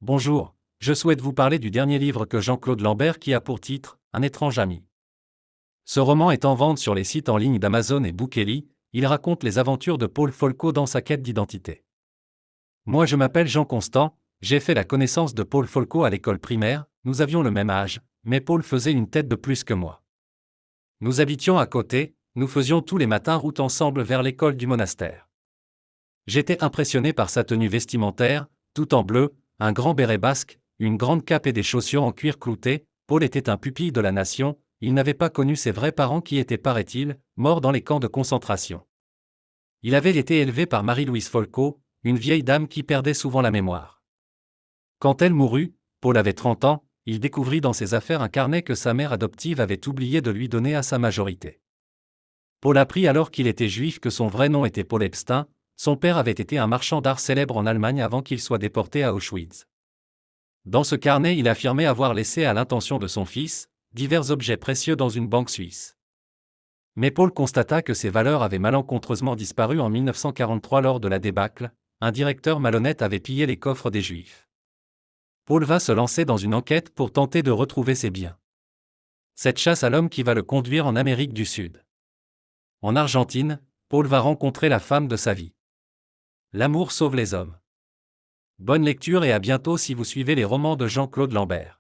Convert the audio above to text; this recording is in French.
Bonjour, je souhaite vous parler du dernier livre que Jean-Claude Lambert qui a pour titre « Un étrange ami ». Ce roman est en vente sur les sites en ligne d'Amazon et Bookely. Il raconte les aventures de Paul Folco dans sa quête d'identité. Moi je m'appelle Jean Constant, j'ai fait la connaissance de Paul Folco à l'école primaire, nous avions le même âge, mais Paul faisait une tête de plus que moi. Nous habitions à côté, nous faisions tous les matins route ensemble vers l'école du monastère. J'étais impressionné par sa tenue vestimentaire, tout en bleu, un grand béret basque, une grande cape et des chaussures en cuir clouté. Paul était un pupille de la nation, il n'avait pas connu ses vrais parents qui étaient, paraît-il, morts dans les camps de concentration. Il avait été élevé par Marie-Louise Folco, une vieille dame qui perdait souvent la mémoire. Quand elle mourut, Paul avait 30 ans, il découvrit dans ses affaires un carnet que sa mère adoptive avait oublié de lui donner à sa majorité. Paul apprit alors qu'il était juif que son vrai nom était Paul Epstein. Son père avait été un marchand d'art célèbre en Allemagne avant qu'il soit déporté à Auschwitz. Dans ce carnet, il affirmait avoir laissé à l'intention de son fils divers objets précieux dans une banque suisse. Mais Paul constata que ces valeurs avaient malencontreusement disparu en 1943 lors de la débâcle. Un directeur malhonnête avait pillé les coffres des Juifs. Paul va se lancer dans une enquête pour tenter de retrouver ses biens. Cette chasse à l'homme qui va le conduire en Amérique du Sud. En Argentine, Paul va rencontrer la femme de sa vie. L'amour sauve les hommes. Bonne lecture et à bientôt si vous suivez les romans de Jean-Claude Lambert.